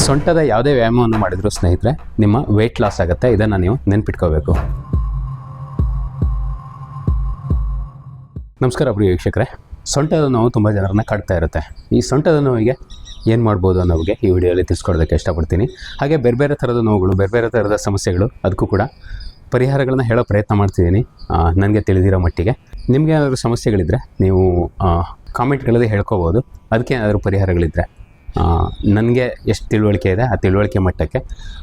ಸೊಂಟದ ಯಾವುದೇ ವ್ಯಾಯಾಮವನ್ನು ಮಾಡಿದ್ರು ಸ್ನೇಹಿತರೆ ನಿಮ್ಮ ವೆಯ್ಟ್ ಲಾಸ್ ಆಗುತ್ತೆ. ಇದನ್ನು ನೀವು ನೆನ್ಪಿಟ್ಕೋಬೇಕು. ನಮಸ್ಕಾರ ಪ್ರಿಯ ವೀಕ್ಷಕರೇ. ಸೊಂಟದ ನೋವು ತುಂಬ ಜನರನ್ನ ಕಾಡ್ತಾ ಇರುತ್ತೆ. ಈ ಸೊಂಟದ ನೋವಿಗೆ ಏನು ಮಾಡ್ಬೋದು ಅನ್ನೋರಿಗೆ ಈ ವಿಡಿಯೋಲಿ ತಿಳಿಸ್ಕೊಡೋದಕ್ಕೆ ಇಷ್ಟಪಡ್ತೀನಿ. ಹಾಗೆ ಬೇರೆ ಬೇರೆ ಥರದ ನೋವುಗಳು, ಬೇರೆ ಬೇರೆ ಥರದ ಸಮಸ್ಯೆಗಳು, ಅದಕ್ಕೂ ಕೂಡ ಪರಿಹಾರಗಳನ್ನ ಹೇಳೋ ಪ್ರಯತ್ನ ಮಾಡ್ತಿದ್ದೀನಿ ನನಗೆ ತಿಳಿದಿರೋ ಮಟ್ಟಿಗೆ. ನಿಮಗೆ ಏನಾದರೂ ಸಮಸ್ಯೆಗಳಿದ್ದರೆ ನೀವು ಕಾಮೆಂಟ್ಗಳಲ್ಲಿ ಹೇಳ್ಕೋಬೋದು. ಅದಕ್ಕೆ ಏನಾದರೂ ಪರಿಹಾರಗಳಿದ್ದರೆ ನನಗೆ ಎಷ್ಟು ತಿಳುವಳಿಕೆ ಇದೆ ಆ ತಿಳುವಳಿಕೆ ಮಟ್ಟಕ್ಕೆ,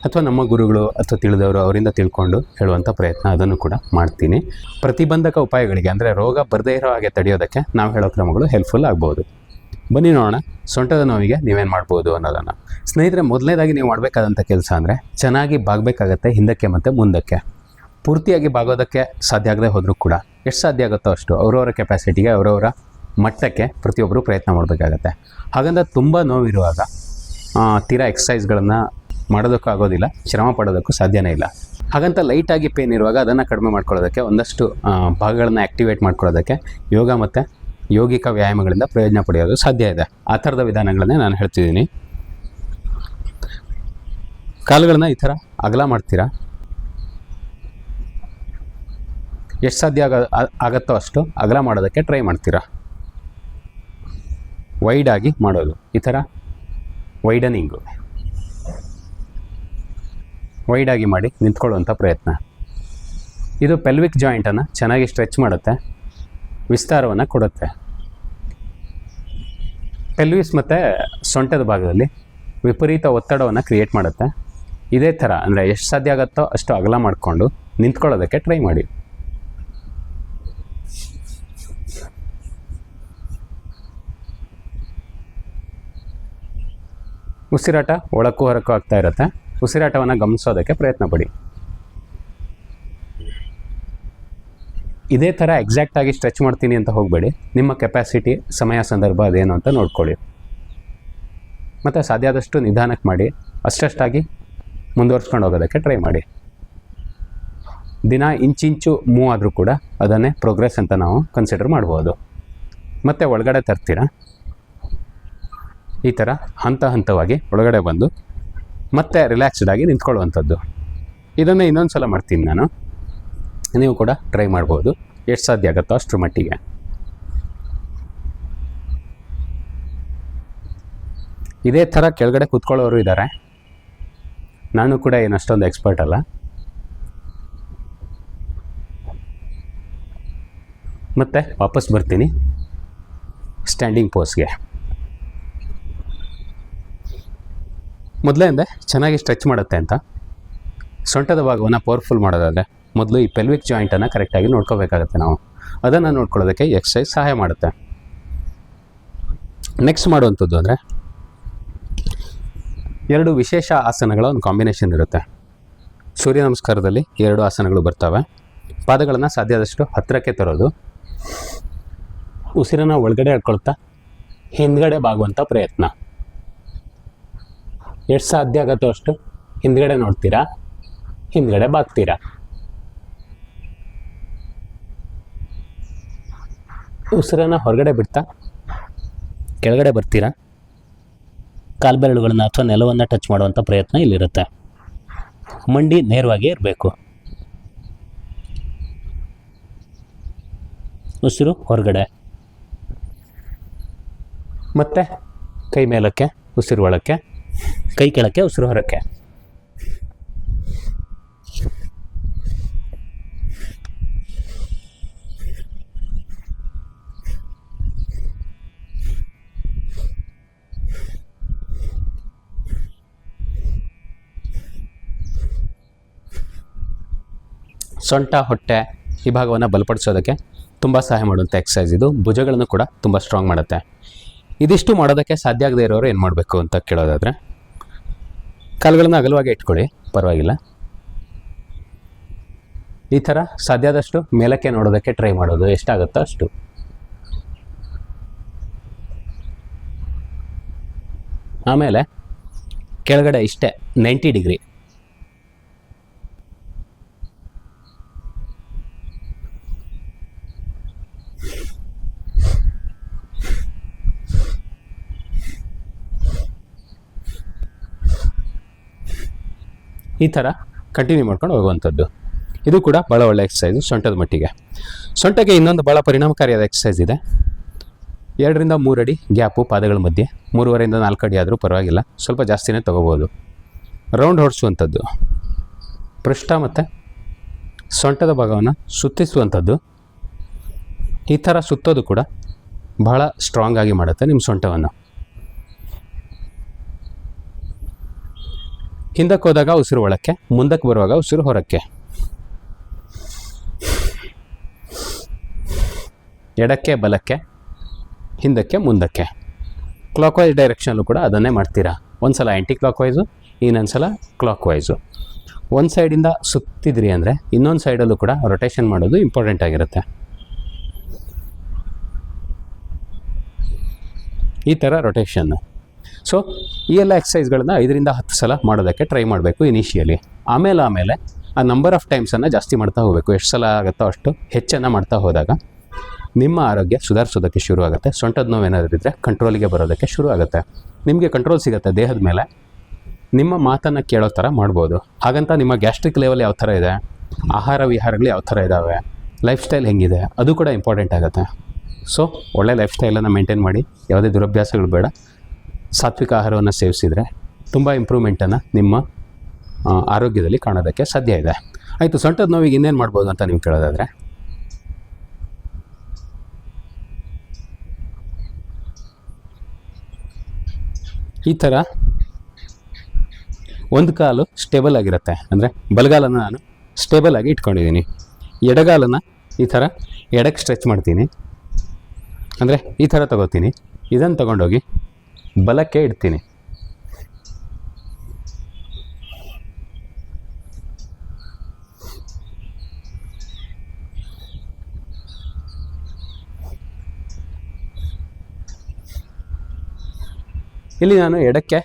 ಅಥವಾ ನಮ್ಮ ಗುರುಗಳು ಅಥವಾ ತಿಳಿದವರು ಅವರಿಂದ ತಿಳ್ಕೊಂಡು ಹೇಳುವಂಥ ಪ್ರಯತ್ನ ಅದನ್ನು ಕೂಡ ಮಾಡ್ತೀನಿ. ಪ್ರತಿಬಂಧಕ ಉಪಾಯಗಳಿಗೆ ಅಂದರೆ ರೋಗ ಬರದೇ ಇರೋ ಹಾಗೆ ತಡೆಯೋದಕ್ಕೆ ನಾವು ಹೇಳೋ ಕ್ರಮಗಳು ಹೆಲ್ಪ್ಫುಲ್ ಆಗ್ಬೋದು. ಬನ್ನಿ ನೋಡೋಣ ಸೊಂಟದ ನೋವಿಗೆ ನೀವೇನು ಮಾಡ್ಬೋದು ಅನ್ನೋದನ್ನು. ಸ್ನೇಹಿತರೆ, ಮೊದಲನೇದಾಗಿ ನೀವು ಮಾಡಬೇಕಾದಂಥ ಕೆಲಸ ಅಂದರೆ ಚೆನ್ನಾಗಿ ಬಾಗಬೇಕಾಗತ್ತೆ ಹಿಂದಕ್ಕೆ ಮತ್ತು ಮುಂದಕ್ಕೆ. ಪೂರ್ತಿಯಾಗಿ ಬಾಗೋದಕ್ಕೆ ಸಾಧ್ಯ ಆಗದೆ ಹೋದರೂ ಕೂಡ ಎಷ್ಟು ಸಾಧ್ಯ ಆಗುತ್ತೋ ಅಷ್ಟು ಅವರವರ ಕೆಪಾಸಿಟಿಗೆ, ಅವರವರ ಮಟ್ಟಕ್ಕೆ ಪ್ರತಿಯೊಬ್ಬರು ಪ್ರಯತ್ನ ಮಾಡಬೇಕಾಗತ್ತೆ. ಹಾಗಂದ್ರೆ ತುಂಬ ನೋವಿರುವಾಗ ತೀರಾ ಎಕ್ಸಸೈಸ್ಗಳನ್ನು ಮಾಡೋದಕ್ಕೂ ಆಗೋದಿಲ್ಲ, ಶ್ರಮ ಪಡೋದಕ್ಕೂ ಸಾಧ್ಯನೇ ಇಲ್ಲ. ಹಾಗಂತ ಲೈಟಾಗಿ ಪೇನ್ ಇರುವಾಗ ಅದನ್ನು ಕಡಿಮೆ ಮಾಡ್ಕೊಳ್ಳೋದಕ್ಕೆ, ಒಂದಷ್ಟು ಭಾಗಗಳನ್ನು ಆ್ಯಕ್ಟಿವೇಟ್ ಮಾಡ್ಕೊಳ್ಳೋದಕ್ಕೆ ಯೋಗ ಮತ್ತು ಯೋಗಿಕ ವ್ಯಾಯಾಮಗಳಿಂದ ಪ್ರಯೋಜನ ಪಡೆಯೋದು ಸಾಧ್ಯ ಇದೆ. ಆ ಥರದ ವಿಧಾನಗಳನ್ನೇ ನಾನು ಹೇಳ್ತಿದ್ದೀನಿ. ಕಾಲುಗಳನ್ನ ಈ ಥರ ಅಗಲ ಮಾಡ್ತೀರಾ. ಎಷ್ಟು ಸಾಧ್ಯ ಆಗತ್ತೋ ಅಷ್ಟು ಅಗಲ ಮಾಡೋದಕ್ಕೆ ಟ್ರೈ ಮಾಡ್ತೀರಾ. ವೈಡಾಗಿ ಮಾಡೋದು, ಈ ಥರ ವೈಡನಿಂಗು, ವೈಡಾಗಿ ಮಾಡಿ ನಿಂತ್ಕೊಳ್ಳುವಂಥ ಪ್ರಯತ್ನ. ಇದು ಪೆಲ್ವಿಕ್ ಜಾಯಿಂಟನ್ನು ಚೆನ್ನಾಗಿ ಸ್ಟ್ರೆಚ್ ಮಾಡುತ್ತೆ, ವಿಸ್ತಾರವನ್ನು ಕೊಡುತ್ತೆ. ಪೆಲ್ವಿಸ್ ಮತ್ತು ಸೊಂಟದ ಭಾಗದಲ್ಲಿ ವಿಪರೀತ ಒತ್ತಡವನ್ನು ಕ್ರಿಯೇಟ್ ಮಾಡುತ್ತೆ. ಇದೇ ಥರ ಅಂದರೆ ಎಷ್ಟು ಸಾಧ್ಯ ಆಗುತ್ತೋ ಅಷ್ಟು ಅಗಲ ಮಾಡಿಕೊಂಡು ನಿಂತ್ಕೊಳ್ಳೋದಕ್ಕೆ ಟ್ರೈ ಮಾಡಿ. ಉಸಿರಾಟ ಒಳಕ್ಕೂ ಹೊರಕ್ಕೂ ಆಗ್ತಾ ಇರುತ್ತೆ. ಉಸಿರಾಟವನ್ನು ಗಮನಿಸೋದಕ್ಕೆ ಪ್ರಯತ್ನ ಪಡಿ. ಇದೇ ಥರ ಎಕ್ಸಾಕ್ಟಾಗಿ ಸ್ಟ್ರೆಚ್ ಮಾಡ್ತೀನಿ ಅಂತ ಹೋಗಬೇಡಿ. ನಿಮ್ಮ ಕೆಪಾಸಿಟಿ, ಸಮಯ, ಸಂದರ್ಭ ಅದೇನು ಅಂತ ನೋಡ್ಕೊಳ್ಳಿ. ಮತ್ತು ಸಾಧ್ಯ ಆದಷ್ಟು ನಿಧಾನಕ್ಕೆ ಮಾಡಿ, ಅಷ್ಟಷ್ಟಾಗಿ ಮುಂದುವರ್ಸ್ಕೊಂಡು ಹೋಗೋದಕ್ಕೆ ಟ್ರೈ ಮಾಡಿ. ದಿನ ಇಂಚಿಂಚು ಮೂವ್ ಆದರೂ ಕೂಡ ಅದನ್ನೇ ಪ್ರೋಗ್ರೆಸ್ ಅಂತ ನಾವು ಕನ್ಸಿಡರ್ ಮಾಡ್ಬೋದು. ಮತ್ತು ಒಳಗಡೆ ತರ್ತೀರ, ಈ ಥರ ಹಂತ ಹಂತವಾಗಿ ಒಳಗಡೆ ಬಂದು ಮತ್ತೆ ರಿಲ್ಯಾಕ್ಸ್ಡ್ ಆಗಿ ನಿಂತ್ಕೊಳ್ಳುವಂಥದ್ದು. ಇದನ್ನು ಇನ್ನೊಂದು ಸಲ ಮಾಡ್ತೀನಿ ನಾನು, ನೀವು ಕೂಡ ಟ್ರೈ ಮಾಡ್ಬೋದು ಎಷ್ಟು ಸಾಧ್ಯ ಆಗುತ್ತೋ ಅಷ್ಟರ ಮಟ್ಟಿಗೆ. ಇದೇ ಥರ ಕೆಳಗಡೆ ಕೂತ್ಕೊಳ್ಳೋರು ಇದ್ದಾರೆ. ನಾನು ಕೂಡ ಏನಷ್ಟೊಂದು ಎಕ್ಸ್ಪರ್ಟ್ ಅಲ್ಲ. ಮತ್ತೆ ವಾಪಸ್ ಬರ್ತೀನಿ ಸ್ಟ್ಯಾಂಡಿಂಗ್ ಪೋಸ್ಗೆ. ಮೊದಲೇ ಚೆನ್ನಾಗಿ ಸ್ಟ್ರೆಚ್ ಮಾಡುತ್ತೆ ಅಂತ. ಸೊಂಟದ ಭಾಗವನ್ನು ಪವರ್ಫುಲ್ ಮಾಡೋದಾದರೆ ಮೊದಲು ಈ ಪೆಲ್ವಿಕ್ ಜಾಯಿಂಟನ್ನು ಕರೆಕ್ಟಾಗಿ ನೋಡ್ಕೋಬೇಕಾಗತ್ತೆ ನಾವು. ಅದನ್ನು ನೋಡ್ಕೊಳ್ಳೋದಕ್ಕೆ ಎಕ್ಸಸೈಸ್ ಸಹಾಯ ಮಾಡುತ್ತೆ. ನೆಕ್ಸ್ಟ್ ಮಾಡುವಂಥದ್ದು ಅಂದರೆ ಎರಡು ವಿಶೇಷ ಆಸನಗಳ ಒಂದು ಕಾಂಬಿನೇಷನ್ ಇರುತ್ತೆ. ಸೂರ್ಯ ನಮಸ್ಕಾರದಲ್ಲಿ 2 ಆಸನಗಳು ಬರ್ತವೆ. ಪಾದಗಳನ್ನು ಸಾಧ್ಯ ಆದಷ್ಟು ಹತ್ತಿರಕ್ಕೆ ತರೋದು, ಉಸಿರನ್ನು ಒಳಗಡೆ ಹಾಕ್ಕೊಳ್ತಾ ಹಿಂದ್ಗಡೆ ಬಾಗುವಂಥ ಪ್ರಯತ್ನ. ಎಷ್ಟು ಸಾಧ್ಯ ಆಗುತ್ತೋ ಅಷ್ಟು ಹಿಂದ್ಗಡೆ ನೋಡ್ತೀರಾ, ಹಿಂದ್ಗಡೆ ಬಾಗ್ತೀರಾ. ಉಸಿರನ್ನು ಹೊರಗಡೆ ಬಿಡ್ತಾ ಕೆಳಗಡೆ ಬರ್ತೀರಾ. ಕಾಲ್ಬೆರಳುಗಳನ್ನ ಅಥವಾ ನೆಲವನ್ನು ಟಚ್ ಮಾಡುವಂಥ ಪ್ರಯತ್ನ ಇಲ್ಲಿರುತ್ತೆ. ಮಂಡಿ ನೇರವಾಗಿ ಇರಬೇಕು. ಉಸಿರು ಹೊರಗಡೆ, ಮತ್ತು ಕೈ ಮೇಲಕ್ಕೆ, ಉಸಿರು ಒಳಕ್ಕೆ, ಕೈ ಕೆಳಕ್ಕೆ, ಉಸಿರು ಹೊರಕ್ಕೆ. ಸೊಂಟ, ಹೊಟ್ಟೆ ಈ ಭಾಗವನ್ನು ಬಲಪಡಿಸೋದಕ್ಕೆ ತುಂಬ ಸಹಾಯ ಮಾಡುವಂಥ ಎಕ್ಸಸೈಸ್ ಇದು. ಭುಜಗಳನ್ನು ಕೂಡ ತುಂಬ ಸ್ಟ್ರಾಂಗ್ ಮಾಡುತ್ತೆ. ಇದಿಷ್ಟು ಮಾಡೋದಕ್ಕೆ ಸಾಧ್ಯ ಆಗದೆ ಇರೋರು ಏನು ಮಾಡಬೇಕು ಅಂತ ಕೇಳೋದಾದರೆ, ಕಾಲುಗಳನ್ನು ಅಗಲವಾಗಿ ಇಟ್ಕೊಳ್ಳಿ, ಪರವಾಗಿಲ್ಲ. ಈ ಥರ ಸಾಧ್ಯ ಆದಷ್ಟು ಮೇಲಕ್ಕೆ ನೋಡೋದಕ್ಕೆ ಟ್ರೈ ಮಾಡೋದು, ಎಷ್ಟಾಗುತ್ತೋ ಅಷ್ಟು. ಆಮೇಲೆ ಕೆಳಗಡೆ ಇಷ್ಟೇ 90 ಡಿಗ್ರಿ. ಈ ಥರ ಕಂಟಿನ್ಯೂ ಮಾಡ್ಕೊಂಡು ಹೋಗುವಂಥದ್ದು. ಇದು ಕೂಡ ಭಾಳ ಒಳ್ಳೆ ಎಕ್ಸಸೈಸು ಸೊಂಟದ ಮಟ್ಟಿಗೆ. ಸೊಂಟಕ್ಕೆ ಇನ್ನೊಂದು ಭಾಳ ಪರಿಣಾಮಕಾರಿಯಾದ ಎಕ್ಸಸೈಸ್ ಇದೆ. 2 ರಿಂದ 3 ಅಡಿ ಗ್ಯಾಪು ಪಾದಗಳ ಮಧ್ಯೆ, 3.5 ರಿಂದ 4 ಅಡಿ ಆದರೂ ಪರವಾಗಿಲ್ಲ, ಸ್ವಲ್ಪ ಜಾಸ್ತಿನೇ ತೊಗೋಬೋದು. ರೌಂಡ್ ಹೊಡಿಸುವಂಥದ್ದು, ಪೃಷ್ಠ ಮತ್ತು ಸೊಂಟದ ಭಾಗವನ್ನು ಸುತ್ತಿಸುವಂಥದ್ದು. ಈ ಥರ ಸುತ್ತೋದು ಕೂಡ ಬಹಳ ಸ್ಟ್ರಾಂಗ್ ಆಗಿ ಮಾಡುತ್ತೆ ನಿಮ್ಮ ಸೊಂಟವನ್ನು. ಹಿಂದಕ್ಕೆ ಹೋದಾಗ ಉಸಿರು ಒಳಕ್ಕೆ, ಮುಂದಕ್ಕೆ ಬರುವಾಗ ಉಸಿರು ಹೊರಕ್ಕೆ. ಎಡಕ್ಕೆ ಬಲಕ್ಕೆ, ಹಿಂದಕ್ಕೆ ಮುಂದಕ್ಕೆ. ಕ್ಲಾಕ್ ವೈಸ್ ಡೈರೆಕ್ಷನಲ್ಲೂ ಕೂಡ ಅದನ್ನೇ ಮಾಡ್ತೀರಾ. ಒಂದು ಸಲ ಆ್ಯಂಟಿ ಕ್ಲಾಕ್ ವೈಸು, ಇನ್ನೊಂದು ಸಲ ಕ್ಲಾಕ್ ವೈಸು. ಒಂದು ಸೈಡಿಂದ ಸುತ್ತಿದ್ರಿ ಅಂದರೆ ಇನ್ನೊಂದು ಸೈಡಲ್ಲೂ ಕೂಡ ರೊಟೇಷನ್ ಮಾಡೋದು ಇಂಪಾರ್ಟೆಂಟ್ ಆಗಿರುತ್ತೆ. ಈ ಥರ ರೊಟೇಷನ್ನು. ಸೊ ಈ ಎಲ್ಲ ಎಕ್ಸಸೈಸ್ಗಳನ್ನ 5 ರಿಂದ 10 ಸಲ ಮಾಡೋದಕ್ಕೆ ಟ್ರೈ ಮಾಡಬೇಕು ಇನಿಷಿಯಲಿ. ಆಮೇಲೆ ಆ ನಂಬರ್ ಆಫ್ ಟೈಮ್ಸನ್ನು ಜಾಸ್ತಿ ಮಾಡ್ತಾ ಹೋಗಬೇಕು. ಎಷ್ಟು ಸಲ ಆಗುತ್ತೋ ಅಷ್ಟು ಹೆಚ್ಚನ್ನು ಮಾಡ್ತಾ ಹೋದಾಗ ನಿಮ್ಮ ಆರೋಗ್ಯ ಸುಧಾರಿಸೋದಕ್ಕೆ ಶುರು ಆಗುತ್ತೆ. ಸೊಂಟದ ನೋವೇನಾದರೂ ಇದ್ದರೆ ಕಂಟ್ರೋಲಿಗೆ ಬರೋದಕ್ಕೆ ಶುರು ಆಗುತ್ತೆ. ನಿಮಗೆ ಕಂಟ್ರೋಲ್ ಸಿಗುತ್ತೆ ದೇಹದ ಮೇಲೆ. ನಿಮ್ಮ ಮಾತನ್ನು ಕೇಳೋ ಥರ ಮಾಡ್ಬೋದು. ಹಾಗಂತ ನಿಮ್ಮ ಗ್ಯಾಸ್ಟ್ರಿಕ್ ಲೆವೆಲ್ ಯಾವ ಥರ ಇದೆ, ಆಹಾರ ವಿಹಾರಗಳು ಯಾವ ಥರ ಇದ್ದಾವೆ, ಲೈಫ್ ಸ್ಟೈಲ್ ಹೆಂಗಿದೆ, ಅದು ಕೂಡ ಇಂಪಾರ್ಟೆಂಟ್ ಆಗುತ್ತೆ. ಸೊ ಒಳ್ಳೆ ಲೈಫ್ ಸ್ಟೈಲನ್ನು ಮೇಂಟೈನ್ ಮಾಡಿ, ಯಾವುದೇ ದುರಭ್ಯಾಸಗಳು ಬೇಡ. ಸಾತ್ವಿಕ ಆಹಾರವನ್ನು ಸೇವಿಸಿದರೆ ತುಂಬ ಇಂಪ್ರೂವ್ಮೆಂಟನ್ನು ನಿಮ್ಮ ಆರೋಗ್ಯದಲ್ಲಿ ಕಾಣೋದಕ್ಕೆ ಸಾಧ್ಯ ಇದೆ. ಆಯಿತು, ಸೊಂಟದ ನೋವಿಗೆ ಇನ್ನೇನು ಮಾಡ್ಬೋದು ಅಂತ ನೀವು ಕೇಳೋದಾದರೆ, ಈ ಥರ ಒಂದು ಕಾಲು ಸ್ಟೇಬಲ್ ಆಗಿರುತ್ತೆ. ಅಂದರೆ ಬಲಗಾಲನ್ನು ನಾನು ಸ್ಟೇಬಲ್ ಆಗಿ ಇಟ್ಕೊಂಡಿದ್ದೀನಿ. ಎಡಗಾಲನ್ನು ಈ ಥರ ಎಡಕ್ಕೆ ಸ್ಟ್ರೆಚ್ ಮಾಡ್ತೀನಿ. ಅಂದರೆ ಈ ಥರ ತಗೋತೀನಿ. ಇದನ್ನು ತಗೊಂಡೋಗಿ ಬಲಕ್ಕೆ ಇಡ್ತೀನಿ. ಇಲ್ಲಿ ನಾನು ಎಡಕ್ಕೆ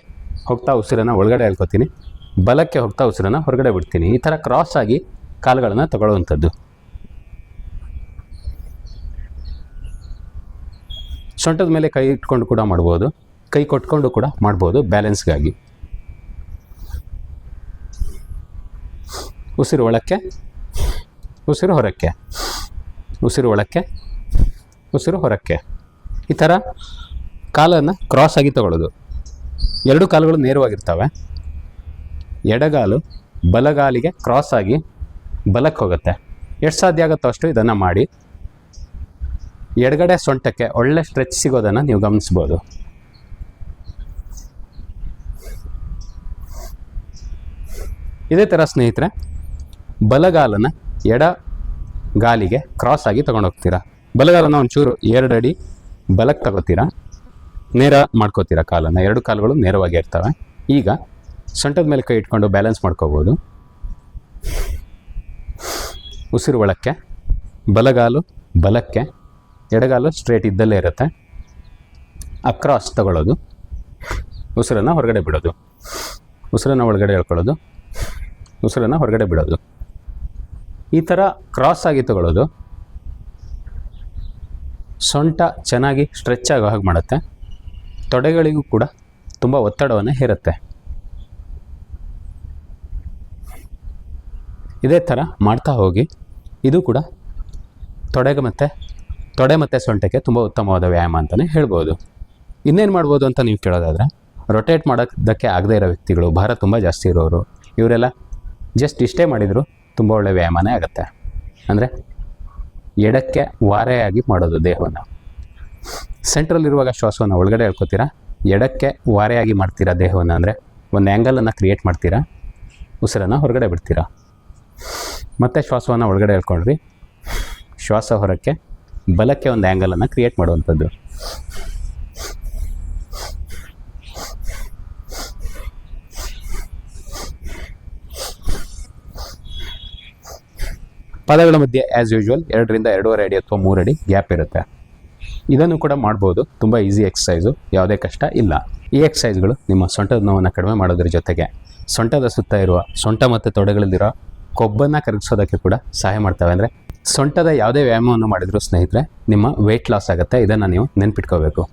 ಹೋಗ್ತಾ ಉಸಿರನ್ನು ಒಳಗಡೆ ಎಳ್ಕೊತೀನಿ, ಬಲಕ್ಕೆ ಹೋಗ್ತಾ ಉಸಿರನ್ನು ಹೊರಗಡೆ ಬಿಡ್ತೀನಿ. ಈ ಥರ ಕ್ರಾಸ್ ಆಗಿ ಕಾಲುಗಳನ್ನು ತಗೊಳ್ಳುವಂಥದ್ದು. ಸೊಂಟದ ಮೇಲೆ ಕೈ ಇಟ್ಕೊಂಡು ಕೂಡ ಮಾಡ್ಬೋದು, ಕೈ ಕೊಟ್ಕೊಂಡು ಕೂಡ ಮಾಡ್ಬೋದು ಬ್ಯಾಲೆನ್ಸ್ಗಾಗಿ. ಉಸಿರು ಒಳಕ್ಕೆ, ಉಸಿರು ಹೊರಕ್ಕೆ, ಉಸಿರು ಒಳಕ್ಕೆ, ಉಸಿರು ಹೊರಕ್ಕೆ. ಈ ಥರ ಕಾಲನ್ನು ಕ್ರಾಸ್ ಆಗಿ ತಗೊಳ್ಳೋದು. 2 ಕಾಲುಗಳು ನೇರವಾಗಿರ್ತವೆ. ಎಡಗಾಲು ಬಲಗಾಲಿಗೆ ಕ್ರಾಸ್ ಆಗಿ ಬಲಕ್ಕೆ ಹೋಗುತ್ತೆ. ಎಷ್ಟು ಸಾಧ್ಯ ಆಗುತ್ತೋ ಅಷ್ಟು ಇದನ್ನು ಮಾಡಿ. ಎಡಗಡೆ ಸೊಂಟಕ್ಕೆ ಒಳ್ಳೆ ಸ್ಟ್ರೆಚ್ ಸಿಗೋದನ್ನು ನೀವು ಗಮನಿಸ್ಬೋದು. ಇದೇ ಥರ ಸ್ನೇಹಿತರೆ, ಬಲಗಾಲನ್ನು ಎಡ ಗಾಲಿಗೆ ಕ್ರಾಸ್ ಆಗಿ ತೊಗೊಂಡೋಗ್ತೀರಾ. ಬಲಗಾಲನ್ನು ಒಂಚೂರು 2 ಅಡಿ ಬಲಕ್ಕೆ ತಗೋತೀರಾ, ನೇರ ಮಾಡ್ಕೋತೀರಾ ಕಾಲನ್ನು. 2 ಕಾಲುಗಳು ನೇರವಾಗಿ ಇರ್ತವೆ. ಈಗ ಸೊಂಟದ ಮೇಲೆ ಕೈ ಇಟ್ಕೊಂಡು ಬ್ಯಾಲೆನ್ಸ್ ಮಾಡ್ಕೋಬೋದು. ಉಸಿರು ಒಳಕ್ಕೆ, ಬಲಗಾಲು ಬಲಕ್ಕೆ, ಎಡಗಾಲು ಸ್ಟ್ರೇಟ್ ಇದ್ದಲ್ಲೇ ಇರುತ್ತೆ. ಅಕ್ರಾಸ್ ತಗೊಳ್ಳೋದು, ಉಸಿರನ್ನು ಹೊರಗಡೆ ಬಿಡೋದು, ಉಸಿರನ್ನು ಒಳಗಡೆ ಎಳ್ಕೊಳ್ಳೋದು, ಉಸಿರನ್ನು ಹೊರಗಡೆ ಬಿಡೋದು. ಈ ಥರ ಕ್ರಾಸ್ ಆಗಿ ತಗೊಳ್ಳೋದು ಸೊಂಟ ಚೆನ್ನಾಗಿ ಸ್ಟ್ರೆಚ್ ಆಗೋ ಹಾಗೆ ಮಾಡುತ್ತೆ. ತೊಡೆಗಳಿಗೂ ಕೂಡ ತುಂಬ ಒತ್ತಡವನ್ನು ಹೇರುತ್ತೆ. ಇದೇ ಥರ ಮಾಡ್ತಾ ಹೋಗಿ. ಇದು ಕೂಡ ತೊಡೆ ಮತ್ತು ಸೊಂಟಕ್ಕೆ ತುಂಬ ಉತ್ತಮವಾದ ವ್ಯಾಯಾಮ ಅಂತಲೇ ಹೇಳ್ಬೋದು. ಇನ್ನೇನು ಮಾಡ್ಬೋದು ಅಂತ ನೀವು ಕೇಳೋದಾದರೆ, ರೊಟೇಟ್ ಮಾಡೋದಕ್ಕೆ ಆಗದೇ ಇರೋ ವ್ಯಕ್ತಿಗಳು, ಭಾರ ತುಂಬ ಜಾಸ್ತಿ ಇರೋರು, ಇವರೆಲ್ಲ ಜಸ್ಟ್ ಇಷ್ಟೇ ಮಾಡಿದರೂ ತುಂಬ ಒಳ್ಳೆ ವ್ಯಾಯಾಮನೇ ಆಗುತ್ತೆ. ಅಂದರೆ ಎಡಕ್ಕೆ ವಾರೆಯಾಗಿ ಮಾಡೋದು ದೇಹವನ್ನು. ಸೆಂಟ್ರಲ್ಲಿರುವಾಗ ಶ್ವಾಸವನ್ನು ಒಳಗಡೆ ಎಳ್ಕೊತೀರಾ, ಎಡಕ್ಕೆ ವಾರೆಯಾಗಿ ಮಾಡ್ತೀರಾ ದೇಹವನ್ನು. ಅಂದರೆ ಒಂದು ಆ್ಯಂಗಲನ್ನು ಕ್ರಿಯೇಟ್ ಮಾಡ್ತೀರಾ, ಉಸಿರನ್ನು ಹೊರಗಡೆ ಬಿಡ್ತೀರಾ. ಮತ್ತು ಶ್ವಾಸವನ್ನು ಒಳಗಡೆ ಎಳ್ಕೊಂಡ್ರಿ, ಶ್ವಾಸ ಹೊರಕ್ಕೆ, ಬಲಕ್ಕೆ ಒಂದು ಆ್ಯಂಗಲನ್ನು ಕ್ರಿಯೇಟ್ ಮಾಡುವಂಥದ್ದು. ಪಾದಗಳ ಮಧ್ಯೆ ಆ್ಯಸ್ ಯೂಶ್ವಲ್ 2 ರಿಂದ 2.5 ಅಡಿ ಅಥವಾ 3 ಅಡಿ ಗ್ಯಾಪ್ ಇರುತ್ತೆ. ಇದನ್ನು ಕೂಡ ಮಾಡ್ಬೋದು. ತುಂಬ ಈಸಿ ಎಕ್ಸಸೈಸು, ಯಾವುದೇ ಕಷ್ಟ ಇಲ್ಲ. ಈ ಎಕ್ಸಸೈಸ್ಗಳು ನಿಮ್ಮ ಸೊಂಟದ ನೋವನ್ನು ಕಡಿಮೆ ಮಾಡೋದ್ರ ಜೊತೆಗೆ ಸೊಂಟದ ಸುತ್ತ ಇರುವ ಸೊಂಟ ಮತ್ತು ತೊಡೆಗಳಲ್ಲಿರೋ ಕೊಬ್ಬನ್ನು ಕರಗಿಸೋದಕ್ಕೆ ಕೂಡ ಸಹಾಯ ಮಾಡ್ತವೆ. ಅಂದರೆ ಸೊಂಟದ ಯಾವುದೇ ವ್ಯಾಯಾಮವನ್ನು ಮಾಡಿದರೂ ಸ್ನೇಹಿತರೆ ನಿಮ್ಮ ವೆಯ್ಟ್ ಲಾಸ್ ಆಗುತ್ತೆ. ಇದನ್ನು ನೀವು ನೆನ್ಪಿಟ್ಕೋಬೇಕು.